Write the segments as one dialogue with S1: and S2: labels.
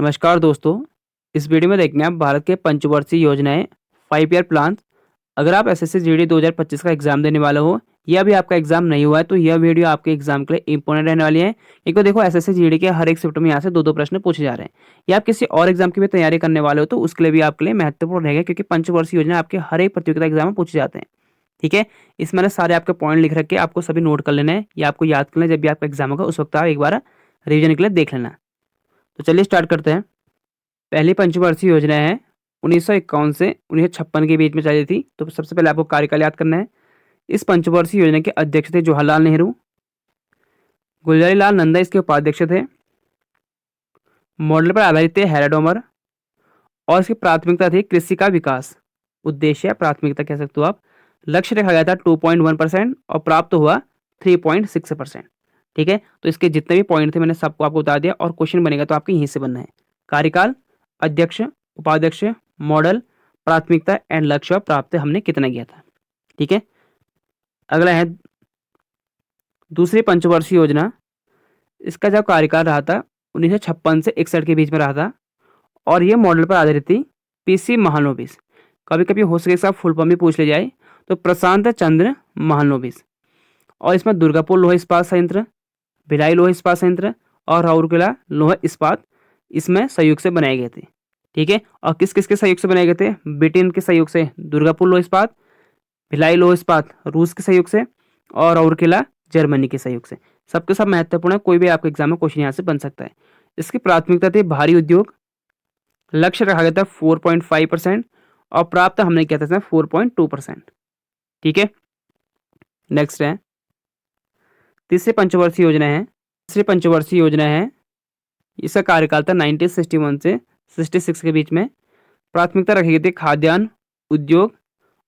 S1: नमस्कार दोस्तों। इस वीडियो में देखेंगे आप भारत के पंचवर्षीय योजनाएं 5 ईयर प्लान। अगर आप एसएससी जीडी 2025 का एग्जाम देने वाले हो या भी आपका एग्जाम नहीं हुआ है तो यह वीडियो आपके एग्जाम के लिए इंपॉर्टेंट रहने वाली है। एक तो देखो एसएससी जीडी के हर एक शिफ्ट में यहाँ से दो दो प्रश्न पूछे जा रहे हैं। या आप किसी और एग्जाम की भी तैयारी करने वाले हो तो उसके लिए भी आपके लिए महत्वपूर्ण रहेगा, क्योंकि पंचवर्षीय योजना आपके हर एक प्रतियोगिता एग्जाम में पूछे जाते हैं। ठीक है, इसमें मैंने सारे आपके पॉइंट लिख रखे, आपको सभी नोट कर लेना है या आपको याद कर लेना। जब भी आपका एग्जाम होगा उस वक्त आप एक बार रिविजन के लिए देख लेना। तो चलिए स्टार्ट करते हैं। पहली पंचवर्षीय योजना है 1951 से 1956 के बीच में चली थी। तो सबसे पहले आपको कार्यकाल याद करना है। इस पंचवर्षीय योजना के अध्यक्ष थे जवाहरलाल नेहरू। गुलजारी लाल नंदा इसके उपाध्यक्ष थे। मॉडल पर आधारित थे हैरड ओमर। और इसकी प्राथमिकता थी कृषि का विकास। उद्देश्य प्राथमिकता कह सकते हो आप। लक्ष्य रखा गया था 2.1% और प्राप्त हुआ 3.6%। ठीक है, तो इसके जितने भी पॉइंट थे मैंने सबको आपको बता दिया और क्वेश्चन बनेगा तो आपके यहीं से बनना है। कार्यकाल, अध्यक्ष, उपाध्यक्ष, मॉडल, प्राथमिकता एंड लक्ष्य प्राप्त हमने कितना किया था। ठीक है, अगला है दूसरी पंचवर्षीय योजना। इसका जो कार्यकाल रहा था 1956 से 61 के बीच में रहा था और ये मॉडल पर आधारित थी। पीसी महालनोबिस, कभी कभी हो सके इसका फुल फॉर्म भी पूछ ले जाए तो प्रशांत चंद्र महालनोबिस। और इसमें दुर्गापुर लोहा इस्पात संयंत्र, भिलाई लोहा इस्पात संयंत्र और राउरकेला लोहा इस्पात इसमें सहयोग से बनाए गए थे। ठीक है, और किस किस के सहयोग से बनाए गए थे? ब्रिटेन के सहयोग से दुर्गापुर लोहा इस्पात, भिलाई लोहा इस्पात रूस के सहयोग से और राउरकेला जर्मनी के सहयोग से। सबके सब महत्वपूर्ण है, कोई भी आपके एग्जाम में क्वेश्चन यहाँ से बन सकता है। इसकी प्राथमिकता थी भारी उद्योग। लक्ष्य रखा गया था 4.5% और प्राप्त हमने किया था 4.2%। ठीक है, नेक्स्ट है तीसरी पंचवर्षीय योजना है। तीसरी पंचवर्षीय योजना है, इसका कार्यकाल था 1961 से 66 के बीच में। प्राथमिकता रखी गई थी खाद्यान्न उद्योग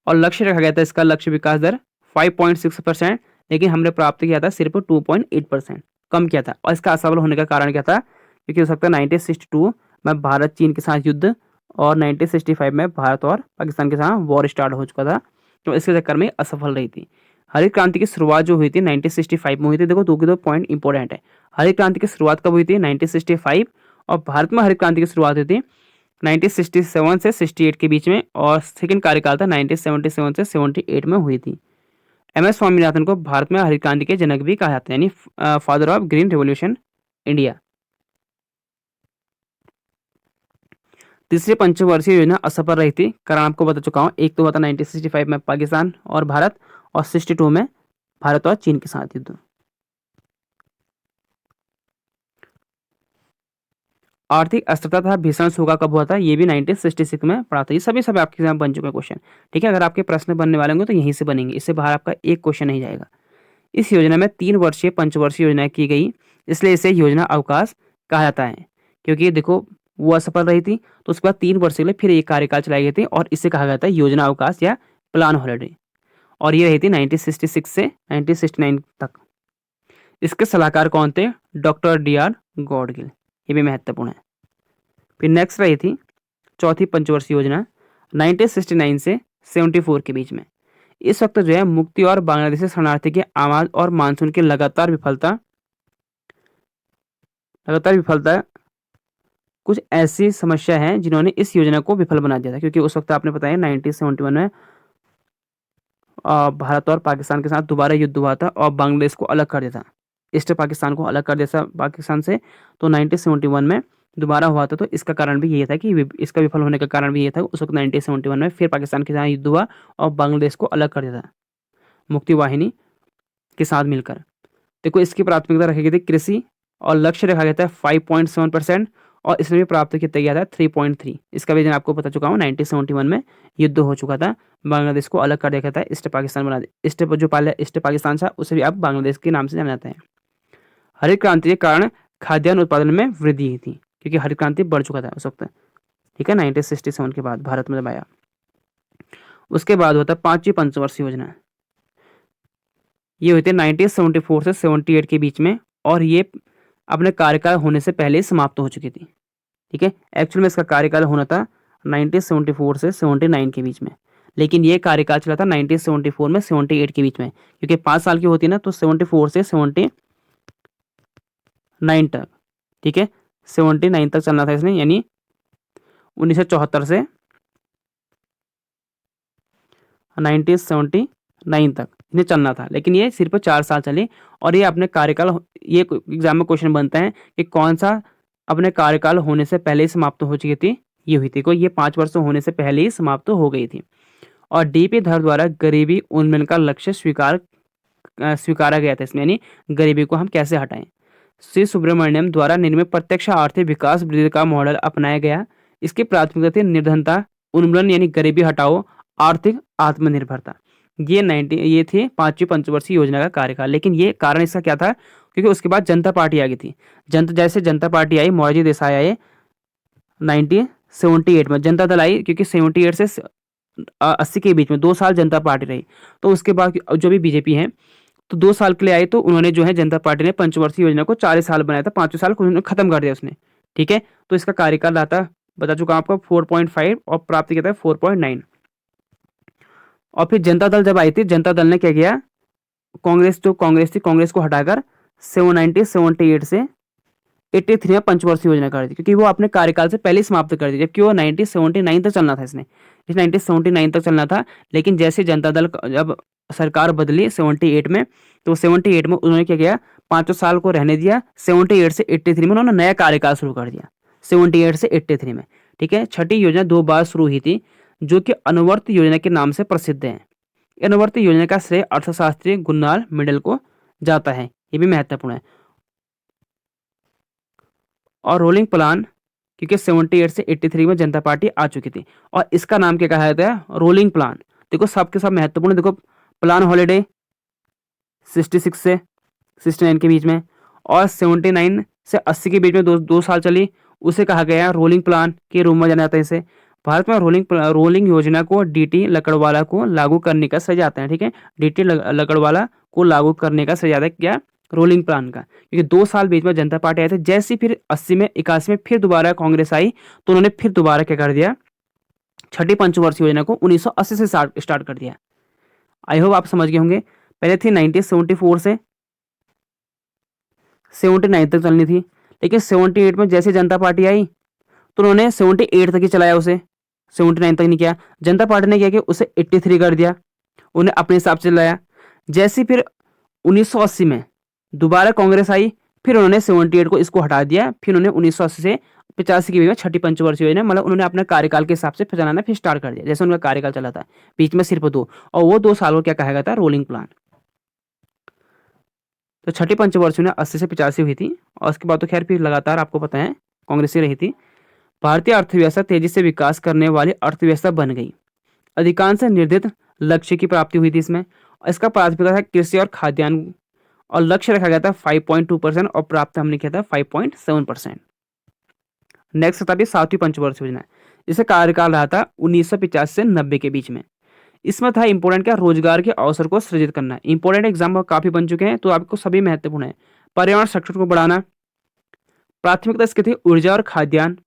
S1: और लक्ष्य रखा गया था इसका लक्ष्य विकास दर 5.6%, लेकिन हमने प्राप्त किया था सिर्फ 2.8%, कम किया था। और इसका असफल होने का कारण क्या था? क्योंकि हो सकता है 1962 में भारत चीन के साथ युद्ध और 1965 में भारत और पाकिस्तान के साथ वॉर स्टार्ट हो चुका था, तो इसके चक्कर में असफल रही थी। हरित क्रांति की शुरुआत जो हुई थी 1965 में हुई थी। देखो दो पॉइंट इंपॉर्टेंट है। हरित क्रांति की शुरुआत कब हुई थी? 1965। और भारत में हरित क्रांति की शुरुआत हुई थी 1967 से 68 के बीच में और सेकंड कार्यकाल था 1977 से 78 में हुई थी। एमएस स्वामीनाथन को भारत में हरित क्रांति के जनक भी कहा जाता है, यानी father of green revolution India. तीसरी पंचवर्षीय योजना असफल रही थी, कारण आपको बता चुका हूं। एक तो हुआ था 1965 में पाकिस्तान और भारत और 62 में भारत और चीन के साथ युद्ध। आर्थिक अस्थिरता तथा भीषण सूखा कब हुआ था? ये भी 1966 में पढ़ा था। ये सभी सब आपके एग्जाम बन चुके क्वेश्चन। ठीक है, अगर आपके प्रश्न बनने वाले होंगे तो यहीं से बनेंगे, इससे बाहर आपका एक क्वेश्चन नहीं जाएगा। इस योजना में 3 वर्षीय पंचवर्षीय योजना की गई, इसलिए इसे योजना अवकाश कहा जाता है। क्योंकि देखो वो असफल रही थी तो उसके बाद 3 वर्ष के लिए फिर एक कार्यकाल चलाई गई थी और इसे कहा गया था योजना अवकाश या प्लान हॉलिडे। और ये रही थी 1966 से 1969 तक। इसके सलाहकार कौन थे? Doctor D R. गॉडगिल। ये भी महत्वपूर्ण है। फिर नेक्स्ट रही थी चौथी पंचवर्षीय योजना 1969 से 74 के बीच में। इस वक्त जो है मुक्ति और बांग्लादेशी शरणार्थी के आवाज और मानसून की लगातार विफलता कुछ ऐसी समस्या है जिन्होंने इस योजना को विफल बना दिया था। क्योंकि उस वक्त आपने बताया 1971 में भारत और पाकिस्तान के साथ दोबारा युद्ध हुआ था और बांग्लादेश को अलग कर दिया था, ईस्ट पाकिस्तान को अलग कर दिया था पाकिस्तान से। तो 1971 में दोबारा हुआ था, तो इसका कारण भी ये था कि इसका विफल होने का कारण भी ये था उस वक्त 1971 में फिर पाकिस्तान के साथ युद्ध हुआ और बांग्लादेश को अलग कर दिया था मुक्ति वाहिनी के साथ मिलकर। देखो इसकी प्राथमिकता रखी गई थी कृषि और लक्ष्य रखा गया था 5.7% और इसमें भी प्राप्त किया गया था 3.3। इसका रीजन आपको बता चुका हूँ। 1971 में युद्ध हो चुका था, बांग्लादेश को अलग कर दिया था, ईस्ट पाकिस्तान बना दिया। ईस्ट पाकिस्तान था उसे भी अब बांग्लादेश के नाम से जाना जाता है। हरित क्रांति के कारण खाद्यान्न उत्पादन में वृद्धि हुई थी, क्योंकि हरित क्रांति बढ़ चुका था उस वक्त। ठीक है, 1967 के बाद भारत में जब आया। उसके बाद होता 5वीं पंचवर्षीय योजना। ये हुई थी 1974 से 78 के बीच में और ये अपने कार्यकाल होने से पहले समाप्त हो चुकी थी। ठीक है, एक्चुअल में इसका कार्यकाल होना था 1974 से 79 के बीच में, लेकिन ये कार्यकाल चला था 1974 में 78 के बीच में, क्योंकि 5 साल की होती है ना, तो 74 से 79 तक। ठीक है, 1979 तक चलना था इसने, यानी 1974 से 1979 तक इन्हें चलना था, लेकिन ये सिर्फ 4 साल चली। और ये अपने कार्यकाल, ये एग्जाम में क्वेश्चन बनता है कि कौन सा अपने कार्यकाल होने से पहले ही समाप्त हो चुकी थी, ये हुई थी कोई, ये 5 वर्ष होने से पहले ही समाप्त हो गई थी। और डीपी धर द्वारा गरीबी उन्मूलन का लक्ष्य स्वीकारा गया था इसमें, यानी गरीबी को हम कैसे हटाएं। श्री सुब्रमण्यम द्वारा निर्मित प्रत्यक्ष आर्थिक विकास वृद्धि का मॉडल अपनाया गया। इसकी प्राथमिकता थी निर्धनता उन्मूलन यानी गरीबी हटाओ, आर्थिक आत्मनिर्भरता। ये थी 5वीं पंचवर्षीय योजना का कार्यकाल। लेकिन ये कारण इसका क्या था, क्योंकि उसके बाद जनता पार्टी आ गई थी। जैसे जनता पार्टी आई, मोरारजी देसाई आए 1978 में, जनता दल आई, क्योंकि 78 से 80 के बीच में 2 साल जनता पार्टी रही। तो उसके बाद जो भी बीजेपी है तो 2 साल के लिए आई, तो उन्होंने जो है जनता पार्टी ने पंचवर्षीय योजना को 4 साल बनाया था, 5वें साल को उन्होंने खत्म कर दिया उसने। ठीक है, तो इसका कार्यकाल रहा था, बता चुका आपको, 4.5 और प्राप्त किया था 4.9। और फिर जनता दल जब आई थी, जनता दल ने क्या किया, कांग्रेस थी, कांग्रेस को हटाकर 1978 से 83 में पंचवर्षीय योजना कर दी, क्योंकि वो अपने कार्यकाल से पहले समाप्त कर दी, जबकि वो 1979 तक चलना था इसने, 1979 तक चलना था। लेकिन जैसे जनता दल जब सरकार बदली 78 में, तो 78 में उन्होंने क्या किया, 5 साल को रहने दिया, 78 से 83 में उन्होंने नया कार्यकाल शुरू कर दिया, 78 से 83 में। ठीक है, छठी योजना 2 बार शुरू हुई थी, जो कि अनुवर्त योजना के नाम से प्रसिद्ध है। अनुवर्त योजना का श्रेय अर्थशास्त्री गुन्नाल मिडल को जाता है, ये भी महत्वपूर्ण है। और रोलिंग प्लान, क्योंकि 78 से 83 में जनता पार्टी आ चुकी थी, और इसका नाम क्या कहा जाता है, रोलिंग प्लान। देखो सबके सब महत्वपूर्ण, देखो प्लान हॉलीडे 66 से 69 के बीच में, और 79 से 80 के बीच में दो साल चली, उसे कहा गया रोलिंग प्लान के रूप में जाना जाता है इसे। भारत में रोलिंग योजना को डीटी लकड़वाला को लागू करने का श्रेय जाता है। ठीक है, डीटी लकड़वाला को लागू करने का श्रेय जाता है क्या, रोलिंग प्लान का, क्योंकि 2 साल बीच में जनता पार्टी आए थे। जैसे फिर 80 में 81 में फिर दोबारा कांग्रेस आई, तो उन्होंने फिर दोबारा क्या कर दिया, छठी पंचवर्षीय योजना को 1980 से स्टार्ट कर दिया। आई होप आप समझ गए होंगे। पहले थी 1974 से 79 तक चलनी थी, लेकिन 78 में जैसे जनता पार्टी आई, तो उन्होंने 78 तक ही चलाया उसे, 79 तक नहीं किया। जनता पार्टी ने क्या किया, उसे 83 कर दिया, उन्हें अपने हिसाब से चलाया। जैसे फिर 1980 में दोबारा कांग्रेस आई, फिर उन्होंने 78 को इसको हटा दिया, फिर उन्होंने 1980 से 85 के बीच में छठी पंचवर्षीय योजना, मतलब उन्होंने अपने कार्यकाल के हिसाब से फिर चलाना फिर स्टार्ट कर दिया, जैसे उनका कार्यकाल चला था बीच में सिर्फ 2, और वो 2 साल को क्या कहा गया था, रोलिंग प्लान। तो छठी पंचवर्षीय योजना 80 से 85 हुई थी, और उसके बाद तो खैर फिर लगातार आपको पता है कांग्रेस ही रही थी। भारतीय अर्थव्यवस्था तेजी से विकास करने वाली अर्थव्यवस्था बन गई। अधिकांश निर्धारित लक्ष्य की प्राप्ति हुई थी इसमें। इसका प्राथमिकता था कृषि और खाद्यान्न, और लक्ष्य रखा गया था 5.2% और प्राप्त हमने किया था 5.7%। नेक्स्ट था 7वीं पंचवर्षीय योजना, जिसे कार्यकाल रहा था 1950 से 90 के बीच में। इसमें था इंपॉर्टेंट क्या, रोजगार के अवसर को सृजित करना। इंपॉर्टेंट एग्जाम काफी बन चुके हैं, तो आपको सभी महत्वपूर्ण है। पर्यावरण संरक्षण को बढ़ाना, प्राथमिकता इसकी थी ऊर्जा और खाद्यान्न,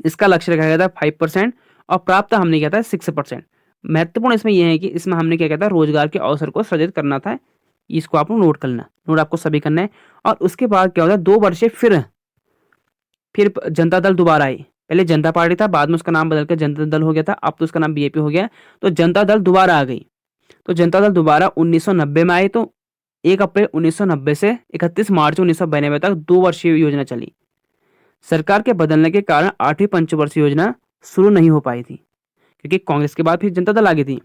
S1: इसका लक्ष्य रखा गया था 5%, और प्राप्त हमने किया था 6%। महत्वपूर्ण इसमें यह है कि इसमें हमने क्या किया था, रोजगार के अवसर को सृजित करना था। इसको आप नोट कर लेना, नोट आपको सभी करना है। और उसके बाद क्या होता है, 2 वर्ष फिर जनता दल दोबारा आई। पहले जनता पार्टी था, बाद में उसका नाम बदल कर जनता दल हो गया था, अब तो उसका नाम बीजेपी हो गया। तो जनता दल दोबारा आ गई, तो जनता दल दोबारा 1990 में आई, तो 1 अप्रैल 1990 से 31 मार्च 1992 तक 2 वर्षीय योजना चली। सरकार के बदलने के कारण 8वीं पंचवर्षीय योजना शुरू नहीं हो पाई थी, क्योंकि कांग्रेस के बाद फिर जनता दल आ गई थी।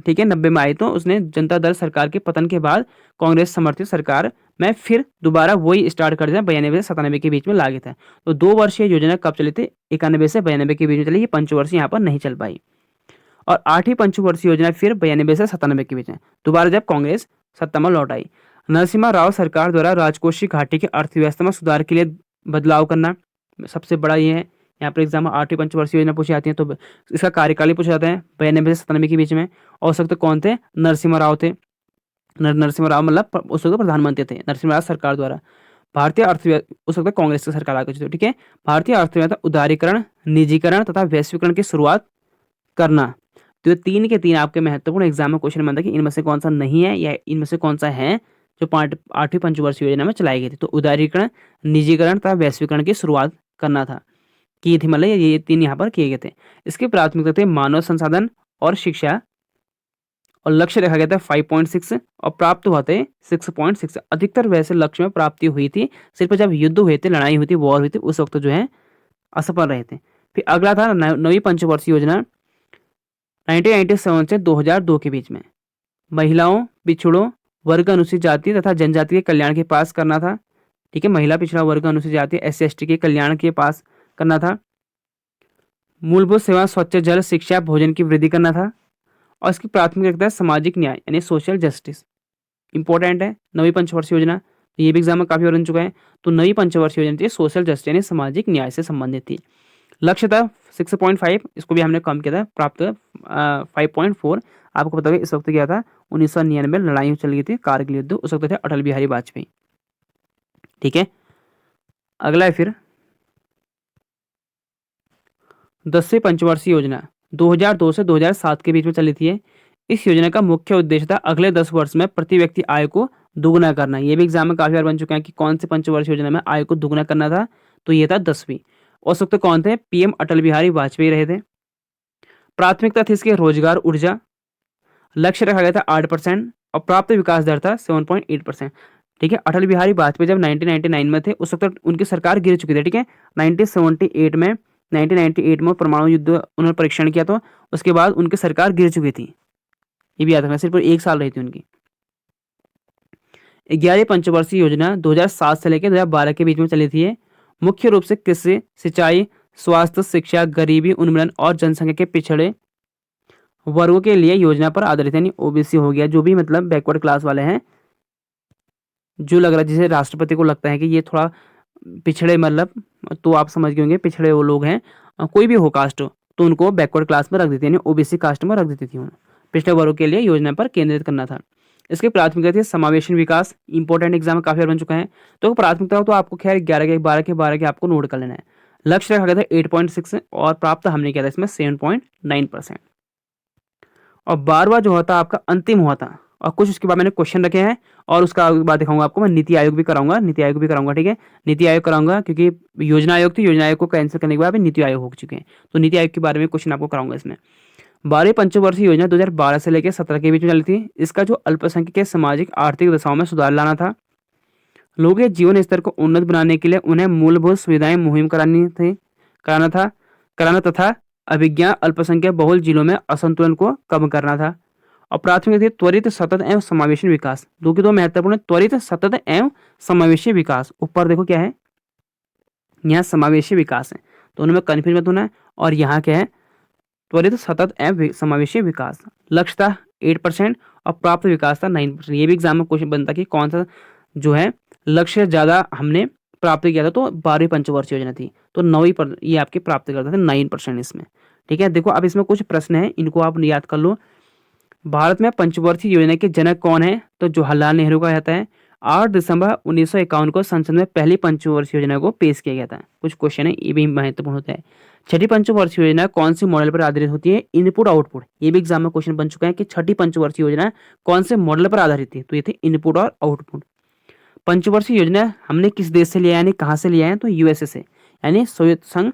S1: ठीक है, 90 में आई, तो उसने जनता दल सरकार के पतन के बाद कांग्रेस समर्थित सरकार में फिर दोबारा वही स्टार्ट कर दिया, 92 से 97 के बीच में लागू था। तो 2 वर्षीय योजना कब चली थी, 91 से 92 के बीच में चली। ये पंचवर्षीय यहाँ पर नहीं चल पाई। और 8वीं पंचवर्षीय योजना फिर 92 से 97 के बीच में दोबारा जब कांग्रेस सत्ता में लौट आई। नरसिम्हा राव सरकार द्वारा राजकोषीय घाटी की अर्थव्यवस्था में सुधार के लिए बदलाव करना सबसे बड़ा ये है। यहाँ पर एग्जाम 8वीं पंचवर्षीय योजना पूछी जाती है, तो इसका कार्यकाल ही पूछा जाता है 92 से 97 के बीच में। और उस वक्त कौन थे, नरसिम्हा राव थे। नरसिम्हा राव मतलब उस वक्त प्रधानमंत्री थे, नरसिम्हा राव सरकार द्वारा। भारतीय अर्थव्यवस्था उस वक्त कांग्रेस की सरकार आ गई थी। ठीक है, भारतीय अर्थव्यवस्था उदारीकरण, निजीकरण तथा वैश्वीकरण की शुरुआत करना। तो ये 3 के 3 आपके महत्वपूर्ण एग्जाम में क्वेश्चन बनता है कि इनमें से कौन सा नहीं है या इनमें से कौन सा है, जो 8वीं पंचवर्षीय योजना में चलाई गई थी। तो उदारीकरण, निजीकरण तथा वैश्वीकरण की शुरुआत करना था, की थी, मतलब ये 3 यहाँ पर किए गए थे। इसकी प्राथमिकता थे मानव संसाधन और शिक्षा, और लक्ष्य रखा गया था 5.6 और प्राप्त हुआ थे 6.6। अधिकतर वैसे लक्ष्य में प्राप्ति हुई थी, सिर्फ जब युद्ध हुए थे, लड़ाई हुई थी, वॉर हुई थी, उस वक्त जो है असफल रहे थे। फिर अगला था नवीं पंचवर्षीय योजना 1997 से 2002 के बीच में। महिलाओं, पिछड़ों, वर्ग, अनुसूचित जाति तथा जनजाति के कल्याण के पास करना था। ठीक है, महिला, पिछड़ा वर्ग, अनुसूचित जाति, SC/ST के कल्याण के पास करना था। मूलभूत सेवा, स्वच्छ जल, शिक्षा, भोजन की वृद्धि करना था। और इसकी प्राथमिकता है सामाजिक न्याय यानी सोशल जस्टिस। इंपॉर्टेंट है नवी पंचवर्षीय योजना, ये भी एग्जाम में काफी बार बन चुका है। तो नवी पंचवर्षीय योजना थी सोशल जस्टिस यानी सामाजिक न्याय से संबंधित थी। लक्ष्य था 6.5, इसको भी हमने कम किया था, प्राप्त 5.4। आपको पता है इस वक्त क्या था, 1999 में लड़ाई चल गई थी, कारगिल युद्ध, उस वक्त थे अटल बिहारी वाजपेयी। ठीक है, अगला है फिर 10वीं पंचवर्षीय योजना 2002 से 2007 के बीच में चली थी। इस योजना का मुख्य उद्देश्य था अगले 10 वर्ष में प्रति व्यक्ति आय को दुगुना करना। ये भी एग्जाम में काफी बार बन चुका है कि कौन से पंचवर्षीय योजना में आय को दुगुना करना था, तो ये था 10वीं। उस वक्त कौन थे, PM अटल बिहारी वाजपेयी रहे थे। प्राथमिकता थी इसके रोजगार, ऊर्जा। लक्ष्य रखा गया था 8% और प्राप्त विकास दर था 7.8%। ठीक है, अटल बिहारी वाजपेयी जब 1999 में थे, उस वक्त उनकी सरकार गिर चुकी थी। ठीक है, 1998 में परमाणु युद्ध उन्होंने परीक्षण किया, तो उसके बाद उनकी सरकार गिर चुकी थी, ये भी याद रखना, सिर्फ 1 साल रही थी उनकी। 11वीं पंचवर्षीय योजना 2007 से लेकर 2012 के बीच में चली थी। मुख्य रूप से कृषि, सिंचाई, स्वास्थ्य, शिक्षा, गरीबी उन्मूलन और जनसंख्या के पिछड़े वर्गों के लिए योजना पर आधारित, यानी OBC हो गया, जो भी मतलब बैकवर्ड क्लास वाले हैं, जो लग रहा है जिसे राष्ट्रपति को लगता है कि ये थोड़ा पिछड़े, मतलब तो आप समझ गए होंगे पिछड़े वो लोग हैं, कोई भी हो कास्ट, तो उनको बैकवर्ड क्लास में रख देती है, यानी OBC कास्ट में रख देती थी उन्हें। पिछड़े वर्गों के लिए योजना पर केंद्रित करना था। इसकी प्राथमिकता थी समावेशन विकास। इंपॉर्टेंट एग्जाम काफी बार बन चुका है। तो प्राथमिकता तो आपको खैर 11 के आपको नोट कर लेना है। लक्ष्य रखा गया था 8.6 और प्राप्त हमने किया था इसमें 7.9%। और 12वां जो होता आपका अंतिम हुआ था, और कुछ उसके बाद मैंने क्वेश्चन रखे हैं, और उसका बाद दिखाऊंगा आपको। मैं नीति आयोग भी कराऊंगा, ठीक है, नीति आयोग कराऊंगा, क्योंकि योजना आयोग थी, योजना आयोग को कैंसिल करने के बाद नीति आयोग हो चुके हैं, तो नीति आयोग के बारे में क्वेश्चन आपको कराऊंगा इसमें। 12वीं पंचवर्षीय योजना 2012 से लेकर 17 के बीच में चली थी। इसका जो अल्पसंख्यक के सामाजिक आर्थिक दशाओं में सुधार लाना था। लोगों के जीवन स्तर को उन्नत बनाने के लिए उन्हें मूलभूत सुविधाएं मुहिम कराना तथा अभिज्ञा अल्पसंख्यक बहुल जिलों में असंतुलन को कम करना था। और प्राथमिक थी त्वरित, सतत एवं समावेशी विकास। दो की दो महत्वपूर्ण, त्वरित, सतत एवं समावेशी विकास। ऊपर देखो क्या है, यहाँ समावेशी विकास है, तो उनमें कन्फ्यूज मत होना है। और यहाँ क्या है, त्वरित, सतत एवं समावेशी विकास। लक्ष्य था 8% और प्राप्त विकास था 9%। ये भी एग्जाम में क्वेश्चन बनता कि कौन सा जो है लक्ष्य ज्यादा हमने प्राप्त किया था, तो 12वीं पंचवर्षीय योजना थी, तो 9वीं पर ये आपके प्राप्त करते थे 9% इसमें। ठीक है, देखो अब इसमें कुछ प्रश्न है, इनको आप याद कर लो। भारत में पंचवर्षीय योजना के जनक कौन है, तो जवाहरलाल नेहरू का कहता है। 8 दिसंबर 1951 को संसद में पहली पंचवर्षीय योजना को पेश किया गया था। कुछ क्वेश्चन है, ये भी महत्वपूर्ण होता है। छठी पंचवर्षीय योजना कौन से मॉडल पर आधारित होती है, इनपुट आउटपुट। ये भी एग्जाम में क्वेश्चन बन चुका है कि छठी पंचवर्षीय योजना कौन से मॉडल पर आधारित थी, तो ये थी इनपुट और आउटपुट। पंचवर्षीय योजना हमने किस देश से लिया है, यानी कहाँ से लिया है, तो USA से, यानी सोवियत संघ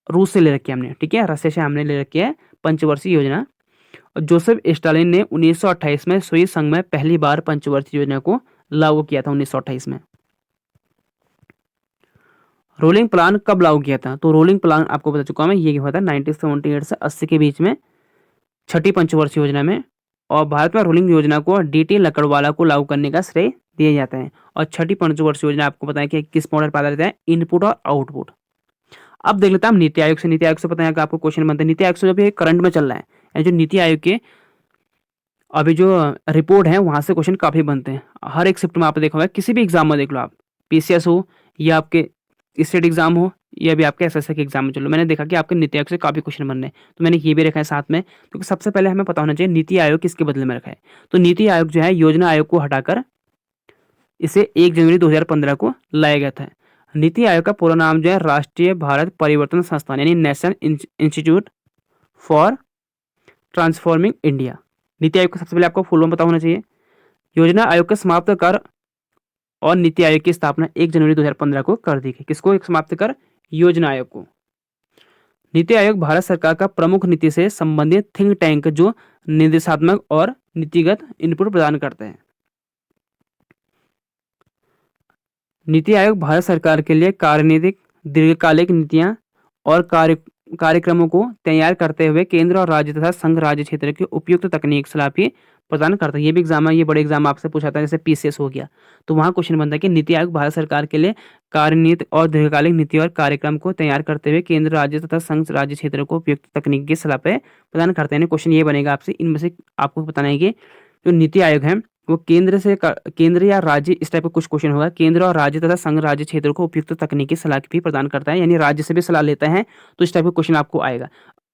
S1: रूस से ले रखी है हमने। ठीक है, रशिया से हमने ले रखी है पंचवर्षीय योजना। और जोसेफ स्टालिन ने 1928 में सोवियत संघ में पहली बार पंचवर्षीय योजना को लागू किया था, 1928 में। रोलिंग प्लान कब लागू किया था, तो रोलिंग प्लान आपको बता चुका हूं मैं, ये हुआ था 1978 से 80 के बीच में, छठी पंचवर्षीय योजना में। और भारत में रोलिंग योजना को DT लकड़वाला को लागू करने का श्रेय दिया जाता है। और छठी पंचवर्षीय योजना आपको पता है कि किस मॉडल पर आधारित है, इनपुट और आउटपुट। अब देख लेते हैं हम नीति आयोग से। नीति आयोग से पता है कि आपको क्वेश्चन बनते हैं। नीति आयोग से जब ये करंट में चल रहा है, यानी जो नीति आयोग के अभी जो रिपोर्ट है वहां से क्वेश्चन काफी बनते हैं। हर एक शिफ्ट में आप देखा होगा, किसी भी एग्जाम में देख लो आप, PCS हो या आपके स्टेट एग्जाम हो या भी आपके SSC के एग्जाम में चलो, मैंने देखा कि आपके नीति आयोग से काफी क्वेश्चन बन रहे हैं, तो मैंने ये भी रखा है साथ में, क्योंकि सबसे पहले हमें पता होना चाहिए नीति आयोग किसके बदले में रखा है। तो नीति आयोग जो है योजना आयोग को हटाकर इसे 1 जनवरी 2015 को लाया गया था। नीति आयोग का पूरा नाम जो है राष्ट्रीय भारत परिवर्तन संस्थान, यानी national institute for transforming India. NITI Aayog का सबसे पहले आपको फुल फॉर्म पता होना चाहिए, योजना आयोग का समाप्त कर और नीति आयोग की स्थापना 1 जनवरी 2015 को कर दी गई। किसको एक समाप्त कर? योजना आयोग को। नीति आयोग भारत सरकार का प्रमुख नीति से संबंधित थिंक टैंक जो निर्देशात्मक और नीतिगत इनपुट प्रदान करते हैं। नीति आयोग भारत सरकार के लिए कार्यनीतिक दीर्घकालिक नीतियां और कार्यक्रमों को तैयार करते हुए केंद्र और राज्य तथा संघ राज्य क्षेत्र के उपयुक्त तकनीक सलाह भी प्रदान करता है। ये भी एग्जाम है, ये बड़े एग्जाम आपसे पूछा था, जैसे पीसीएस हो गया, तो वहाँ क्वेश्चन बनता है कि नीति आयोग भारत सरकार के लिए कार्यनीति और दीर्घकालिक नीति और कार्यक्रम को तैयार करते हुए केंद्र राज्य तथा संघ राज्य क्षेत्र को उपयुक्त तकनीक की सलाह पे प्रदान करते हैं। क्वेश्चन ये बनेगा आपसे, इनमें से आपको बताना है कि जो नीति आयोग है वो केंद्र या राज्य, इस टाइप का कुछ क्वेश्चन होगा। केंद्र और राज्य तथा संघ राज्य क्षेत्र को उपयुक्त तकनीकी सलाह भी प्रदान करता है, यानी राज्य से भी सलाह लेता है, तो इस टाइप का क्वेश्चन आपको आएगा।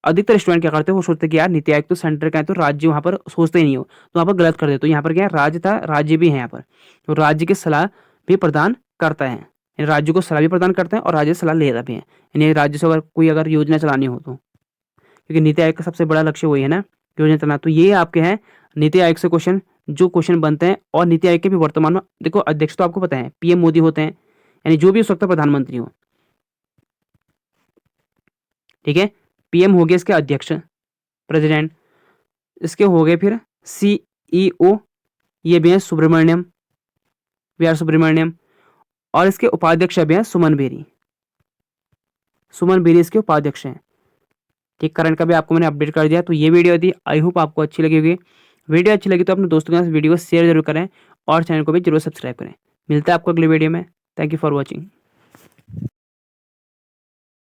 S1: अधिकतर स्टूडेंट क्या करते हैं, वो सोचते हैं कि यार नीति आयोग तो सेंटर का है, तो राज्य वहाँ पर सोचते ही नहीं हो, तो वहाँ पर गलत कर देते। तो यहाँ पर क्या है, राज्य था, राज्य भी है यहाँ पर, तो राज्य की सलाह भी प्रदान करता है, राज्य को सलाह भी प्रदान करते हैं और राज्य सलाह लेता भी है। यानी राज्य से अगर योजना चलानी हो तो, क्योंकि नीति आयोग का सबसे बड़ा लक्ष्य वही है ना, योजना चलाना। तो ये आपके हैं नीति आयोग से क्वेश्चन जो क्वेश्चन बनते हैं। और नीति आयोग के भी वर्तमान में देखो अध्यक्ष तो आपको पता है पीएम मोदी होते हैं, यानी जो भी उस वक्त प्रधानमंत्री हो, ठीक है। पीएम हो गए इसके अध्यक्ष, प्रेसिडेंट। इसके हो गए फिर सीईओ, ये भी हैं सुब्रमण्यम, वी आर सुब्रमण्यम। और इसके उपाध्यक्ष भी हैं सुमन बेरी, सुमन बेरी इसके उपाध्यक्ष हैं, ठीक। करंट का भी आपको मैंने अपडेट कर दिया। तो ये वीडियो थी, आई होप आपको अच्छी लगी होगी। वीडियो अच्छी लगी तो अपने दोस्तों के साथ वीडियो को शेयर जरूर करें और चैनल को भी जरूर सब्सक्राइब करें। मिलता है आपको अगले वीडियो में। Thank you for watching.